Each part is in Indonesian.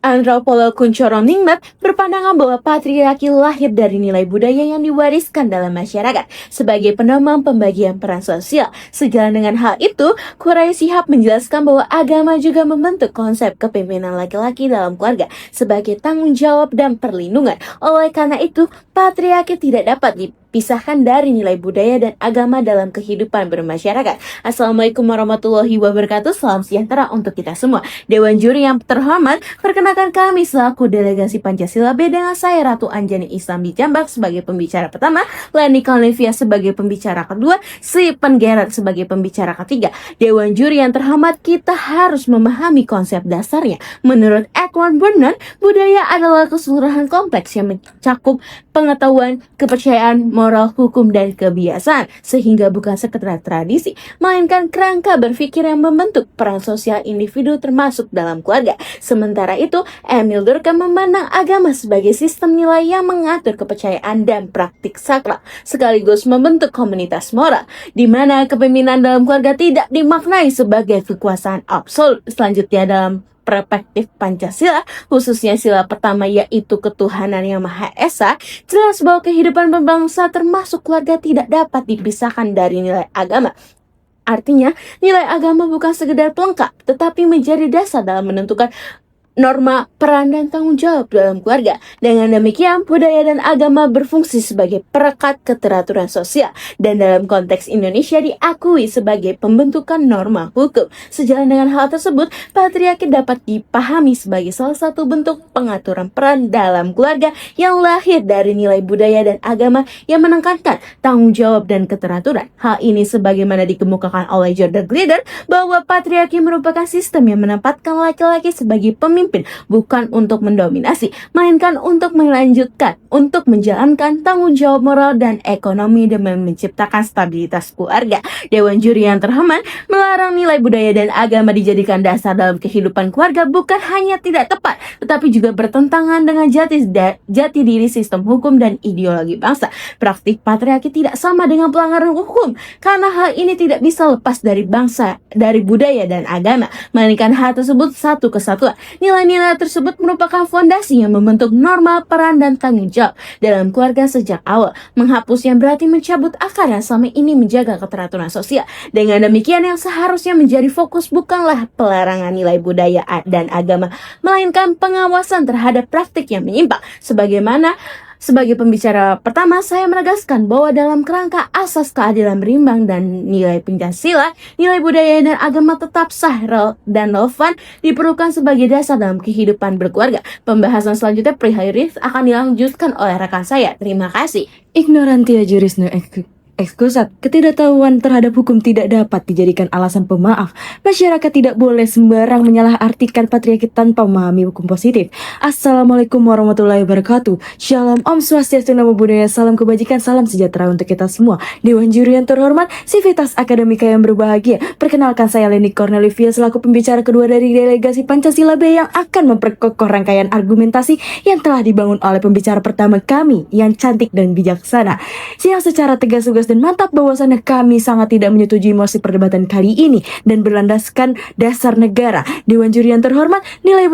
Antropolog Kunchoro Ningrat berpandangan bahwa patriarki lahir dari nilai budaya yang diwariskan dalam masyarakat sebagai penopang pembagian peran sosial. Sejalan dengan hal itu, Kurai Shihab menjelaskan bahwa agama juga membentuk konsep kepemimpinan laki-laki dalam keluarga sebagai tanggung jawab dan perlindungan. Oleh karena itu, patriarki tidak dapat dipisahkan dari nilai budaya dan agama dalam kehidupan bermasyarakat. Assalamualaikum warahmatullahi wabarakatuh. Salam sejahtera untuk kita semua. Dewan Juri yang terhormat, perkenalkan kami selaku delegasi Pancasila B dengan saya Ratu Anjani Islam di Jambak sebagai pembicara pertama, Leni Kalnevia sebagai pembicara kedua, Sri Penggerat sebagai pembicara ketiga. Dewan Juri yang terhormat, kita harus memahami konsep dasarnya. Menurut Edward Vernon, budaya adalah keseluruhan kompleks yang mencakup pengetahuan, kepercayaan, moral, hukum, dan kebiasaan, sehingga bukan sekedar tradisi, melainkan kerangka berpikir yang membentuk peran sosial individu termasuk dalam keluarga. Sementara itu, Emil Durkheim memandang agama sebagai sistem nilai yang mengatur kepercayaan dan praktik sakral, sekaligus membentuk komunitas moral, di mana kepemimpinan dalam keluarga tidak dimaknai sebagai kekuasaan absolut. Selanjutnya dalam perspektif Pancasila, khususnya sila pertama yaitu ketuhanan yang Maha Esa, jelas bahwa kehidupan berbangsa termasuk keluarga tidak dapat dipisahkan dari nilai agama. Artinya, nilai agama bukan sekedar pelengkap, tetapi menjadi dasar dalam menentukan norma, peran, dan tanggung jawab dalam keluarga. Dengan demikian, budaya dan agama berfungsi sebagai perekat keteraturan sosial dan dalam konteks Indonesia diakui sebagai pembentukan norma hukum. Sejalan dengan hal tersebut, patriarki dapat dipahami sebagai salah satu bentuk pengaturan peran dalam keluarga yang lahir dari nilai budaya dan agama yang menekankan tanggung jawab dan keteraturan. Hal ini sebagaimana dikemukakan oleh Jordan Glider bahwa patriarki merupakan sistem yang menempatkan laki-laki sebagai pemimpin, bukan untuk mendominasi, melainkan untuk melanjutkan, untuk menjalankan tanggung jawab moral dan ekonomi demi menciptakan stabilitas keluarga. Dewan Juri yang terhormat melarang nilai budaya dan agama dijadikan dasar dalam kehidupan keluarga bukan hanya tidak tepat, tetapi juga bertentangan dengan jati diri sistem hukum dan ideologi bangsa. Praktik patriarki tidak sama dengan pelanggaran hukum, karena hal ini tidak bisa lepas dari bangsa, dari budaya dan agama, melainkan hal tersebut satu kesatuan. Nilai-nilai tersebut merupakan fondasi yang membentuk norma, peran, dan tanggung jawab dalam keluarga sejak awal. Menghapus yang berarti mencabut akar yang selama ini menjaga keteraturan sosial. Dengan demikian, yang seharusnya menjadi fokus bukanlah pelarangan nilai budaya dan agama, melainkan pengawasan terhadap praktik yang menyimpang. Sebagai pembicara pertama, saya menegaskan bahwa dalam kerangka asas keadilan berimbang dan nilai Pancasila, nilai budaya dan agama tetap sah dan relevan diperlukan sebagai dasar dalam kehidupan berkeluarga. Pembahasan selanjutnya perihal akan dilanjutkan oleh rekan saya. Terima kasih. Ignorantia juris no excusat, ketidaktahuan terhadap hukum tidak dapat dijadikan alasan pemaaf. Masyarakat tidak boleh sembarang menyalahartikan patriarki tanpa memahami hukum positif. Assalamualaikum warahmatullahi wabarakatuh. Shalom, Om Swastiastu, Namo Buddhaya, salam kebajikan, salam sejahtera untuk kita semua. Dewan Juri yang terhormat, sivitas akademika yang berbahagia. Perkenalkan, saya Leni Cornelivia selaku pembicara kedua dari delegasi Pancasila B yang akan memperkokoh rangkaian argumentasi yang telah dibangun oleh pembicara pertama kami yang cantik dan bijaksana, yang secara tegas dan mantap bahwasannya kami sangat tidak menyetujui mosi perdebatan kali ini dan berlandaskan dasar negara. Dewan Juri yang terhormat, nilai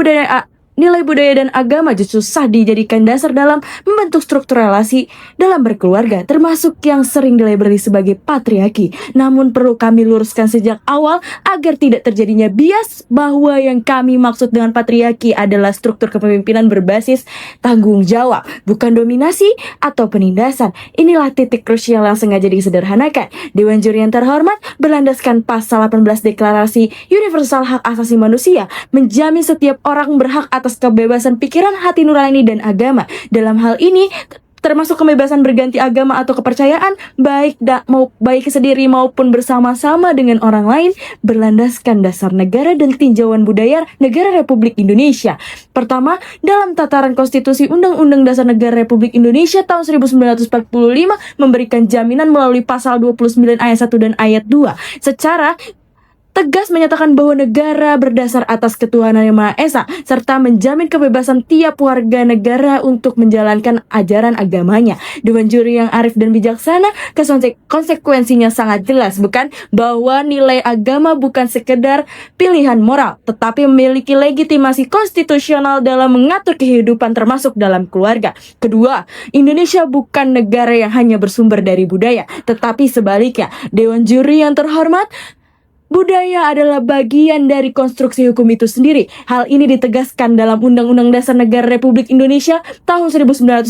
budaya dan agama justru sah dijadikan dasar dalam membentuk struktur relasi dalam berkeluarga, termasuk yang sering dilabeli sebagai patriarki. Namun perlu kami luruskan sejak awal agar tidak terjadinya bias bahwa yang kami maksud dengan patriarki adalah struktur kepemimpinan berbasis tanggung jawab, bukan dominasi atau penindasan. Inilah titik krusial yang sengaja disederhanakan. Dewan Juri yang terhormat berlandaskan pasal 18 Deklarasi Universal Hak Asasi Manusia menjamin setiap orang berhak atas kebebasan pikiran, hati nurani, dan agama. Dalam hal ini termasuk kebebasan berganti agama atau kepercayaan, baik sendiri maupun bersama-sama dengan orang lain, berlandaskan dasar negara dan tinjauan budaya negara Republik Indonesia. Pertama, dalam tataran konstitusi Undang-Undang Dasar Negara Republik Indonesia tahun 1945 memberikan jaminan melalui pasal 29 ayat 1 dan ayat 2 secara tegas menyatakan bahwa negara berdasar atas ketuhanan yang Maha Esa serta menjamin kebebasan tiap warga negara untuk menjalankan ajaran agamanya. Dewan juri yang arif dan bijaksana, konsekuensinya sangat jelas, bukan? Bahwa nilai agama bukan sekedar pilihan moral, tetapi memiliki legitimasi konstitusional dalam mengatur kehidupan termasuk dalam keluarga. Kedua, Indonesia bukan negara yang hanya bersumber dari budaya, tetapi sebaliknya. Dewan juri yang terhormat, budaya adalah bagian dari konstruksi hukum itu sendiri. Hal ini ditegaskan dalam Undang-Undang Dasar Negara Republik Indonesia tahun 1945,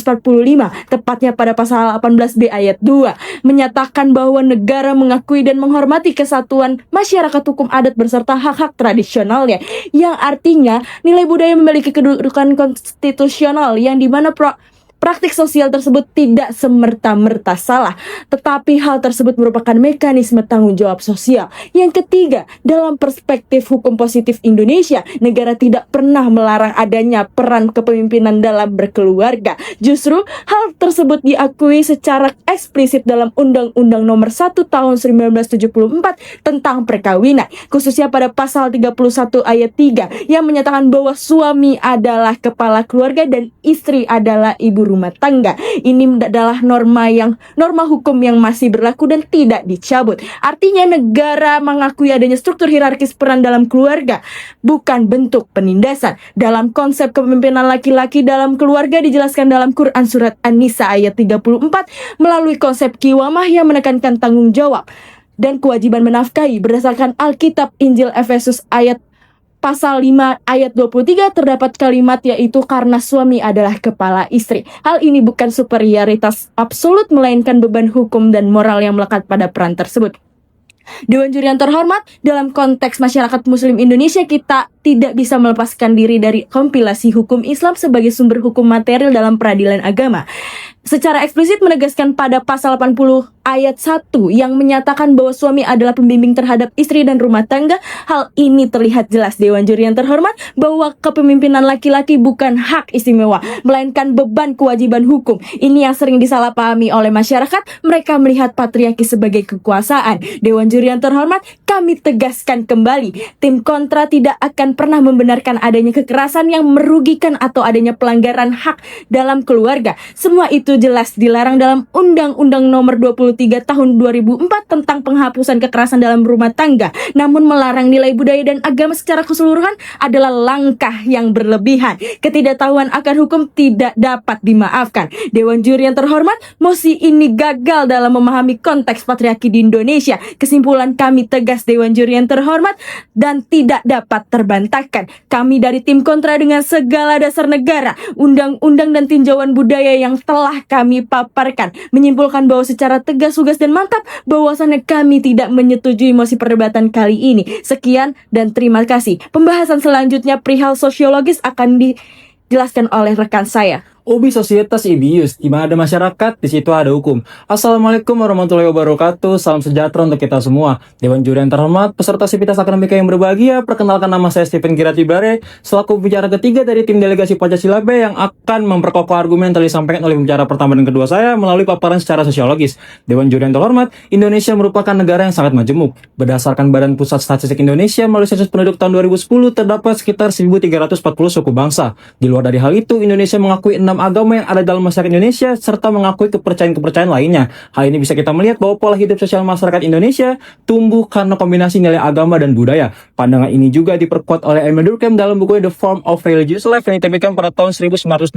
tepatnya pada pasal 18B ayat 2, menyatakan bahwa negara mengakui dan menghormati kesatuan masyarakat hukum adat beserta hak-hak tradisionalnya, yang artinya nilai budaya memiliki kedudukan konstitusional yang dimana praktik sosial tersebut tidak semerta-merta salah, tetapi hal tersebut merupakan mekanisme tanggung jawab sosial. Yang ketiga, dalam perspektif hukum positif Indonesia, negara tidak pernah melarang adanya peran kepemimpinan dalam berkeluarga. Justru hal tersebut diakui secara eksplisit dalam Undang-Undang Nomor 1 Tahun 1974 tentang perkawinan, khususnya pada pasal 31 ayat 3 yang menyatakan bahwa suami adalah kepala keluarga dan istri adalah ibu rumah tangga. Ini adalah norma hukum yang masih berlaku dan tidak dicabut. Artinya negara mengakui adanya struktur hierarkis peran dalam keluarga, bukan bentuk penindasan. Dalam konsep kepemimpinan laki-laki dalam keluarga dijelaskan dalam Quran surat An-Nisa ayat 34 melalui konsep kiwamah yang menekankan tanggung jawab dan kewajiban menafkahi berdasarkan Alkitab Injil Efesus ayat Pasal 5 ayat 23 terdapat kalimat yaitu karena suami adalah kepala istri. Hal ini bukan superioritas absolut melainkan beban hukum dan moral yang melekat pada peran tersebut. Dewan juri yang terhormat, dalam konteks masyarakat muslim Indonesia kita tidak bisa melepaskan diri dari kompilasi hukum Islam sebagai sumber hukum material dalam peradilan agama. Secara eksplisit menegaskan pada pasal 80 ayat 1 yang menyatakan bahwa suami adalah pembimbing terhadap istri dan rumah tangga. Hal ini terlihat jelas Dewan juri yang terhormat bahwa kepemimpinan laki-laki bukan hak istimewa, melainkan beban kewajiban hukum. Ini yang sering disalahpahami oleh masyarakat. Mereka melihat patriarki sebagai kekuasaan. Dewan juri yang terhormat, kami tegaskan kembali, tim kontra tidak akan pernah membenarkan adanya kekerasan yang merugikan atau adanya pelanggaran hak dalam keluarga. Semua itu jelas dilarang dalam Undang-Undang Nomor 23 Tahun 2004 tentang penghapusan kekerasan dalam rumah tangga. Namun melarang nilai budaya dan agama secara keseluruhan adalah langkah yang berlebihan. Ketidaktahuan akan hukum tidak dapat dimaafkan. Dewan juri yang terhormat, mosi ini gagal dalam memahami konteks patriarki di Indonesia. Kesimpulan kami tegas Dewan juri yang terhormat dan tidak dapat terbantahkan. Kami dari tim kontra dengan segala dasar negara, undang-undang dan tinjauan budaya yang telah kami paparkan menyimpulkan bahwa secara tegas, lugas dan mantap bahwasannya kami tidak menyetujui mosi perdebatan kali ini. Sekian dan terima kasih. Pembahasan selanjutnya perihal sosiologis akan dijelaskan oleh rekan saya. Ubi Societas Ibius, di mana ada masyarakat, di situ ada hukum. Assalamualaikum warahmatullahi wabarakatuh, salam sejahtera untuk kita semua. Dewan juri yang terhormat, peserta sivitas akademika yang berbahagia, perkenalkan nama saya Stephen Kirati Bare, selaku pembicara ketiga dari tim delegasi Pancasila B yang akan memperkokoh argumen yang telah disampaikan oleh pembicara pertama dan kedua saya melalui paparan secara sosiologis. Dewan juri yang terhormat, Indonesia merupakan negara yang sangat majemuk. Berdasarkan Badan Pusat Statistik Indonesia melalui sensus penduduk tahun 2010, terdapat sekitar 1.340 suku bangsa. Di luar dari hal itu, Indonesia mengakui 6 agama yang ada dalam masyarakat Indonesia serta mengakui kepercayaan-kepercayaan lainnya. Hal ini bisa kita melihat bahwa pola hidup sosial masyarakat Indonesia tumbuh karena kombinasi nilai agama dan budaya. Pandangan ini juga diperkuat oleh Emil Durkheim dalam bukunya The Form of Religious Life yang diterbitkan pada tahun 1912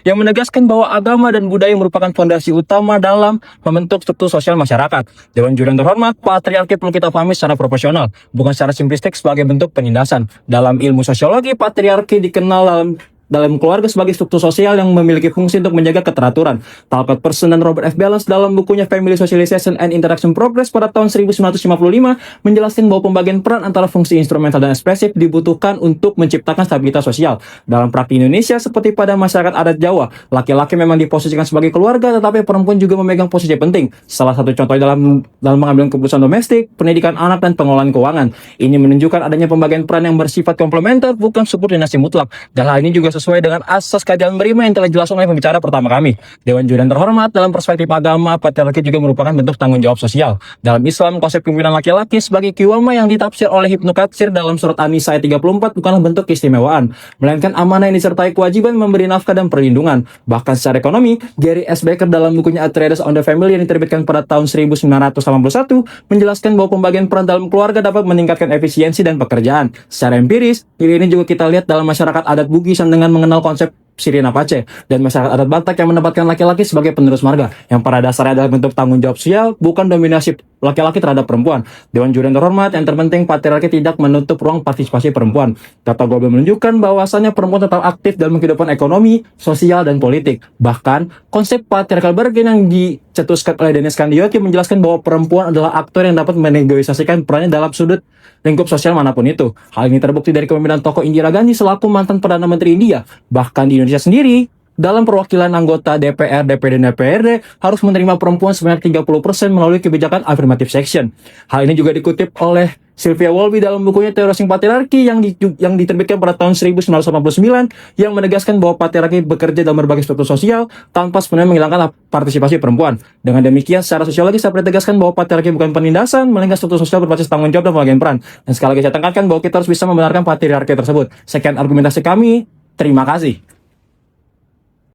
yang menegaskan bahwa agama dan budaya merupakan fondasi utama dalam membentuk struktur sosial masyarakat. Dewan juri yang terhormat, patriarki perlu kita pahami secara proporsional, bukan secara simplistik sebagai bentuk penindasan. Dalam ilmu sosiologi, patriarki dikenal dalam keluarga sebagai struktur sosial yang memiliki fungsi untuk menjaga keteraturan. Talcott Person dan Robert F. Balance dalam bukunya Family Socialization and Interaction Progress pada tahun 1955 menjelaskan bahwa pembagian peran antara fungsi instrumental dan ekspresif dibutuhkan untuk menciptakan stabilitas sosial. Dalam praktik Indonesia, seperti pada masyarakat adat Jawa, laki-laki memang diposisikan sebagai keluarga, tetapi perempuan juga memegang posisi penting. Salah satu contoh dalam mengambil keputusan domestik, pendidikan anak, dan pengelolaan keuangan. Ini menunjukkan adanya pembagian peran yang bersifat komplementer, bukan subordinasi mutlak. Dan hal ini juga sesuai sesuai dengan asas keadilan beriman yang telah dijelaskan oleh pembicara pertama kami. Dewan Juri yang terhormat, dalam perspektif agama, patriarki juga merupakan bentuk tanggung jawab sosial. Dalam Islam, konsep pimpinan laki-laki sebagai kiwama yang ditafsir oleh Ibnu Katsir dalam surat An-Nisa ayat 34 bukanlah bentuk keistimewaan, melainkan amanah yang disertai kewajiban memberi nafkah dan perlindungan. Bahkan secara ekonomi, Gary S. Becker dalam bukunya A Treatise on the Family yang diterbitkan pada tahun 1981 menjelaskan bahwa pembagian peran dalam keluarga dapat meningkatkan efisiensi dan pekerjaan. Secara empiris, ini juga kita lihat dalam masyarakat adat Bugis yang dengan mengenal konsep Sirina Pace dan masyarakat adat Batak yang menempatkan laki-laki sebagai penerus marga yang pada dasarnya adalah bentuk tanggung jawab sosial, bukan dominasi laki-laki terhadap perempuan. Dewan Juri yang terhormat, yang terpenting patriarki tidak menutup ruang partisipasi perempuan. Data global menunjukkan bahwasannya perempuan tetap aktif dalam kehidupan ekonomi, sosial, dan politik. Bahkan konsep patriarkal bargain yang dicetuskan oleh Dennis Kandiyoti menjelaskan bahwa perempuan adalah aktor yang dapat menegosiasikan perannya dalam sudut lingkup sosial manapun itu. Hal ini terbukti dari kepemimpinan tokoh Indira Gandhi selaku mantan Perdana Menteri India. Bahkan di Indonesia sendiri, dalam perwakilan anggota DPR, DPD, dan DPRD harus menerima perempuan sebanyak 30% melalui kebijakan affirmative section. Hal ini juga dikutip oleh Sylvia Wolby dalam bukunya Teori Patriarki yang diterbitkan pada tahun 1989 yang menegaskan bahwa patriarki bekerja dalam berbagai struktur sosial tanpa sebenarnya menghilangkan partisipasi perempuan. Dengan demikian, secara sosiologis dapat ditegaskan bahwa patriarki bukan penindasan, melainkan struktur sosial berbasis tanggung jawab dan pembagian peran. Dan sekali lagi saya tekankan bahwa kita harus bisa membenarkan patriarki tersebut. Sekian argumentasi kami. Terima kasih.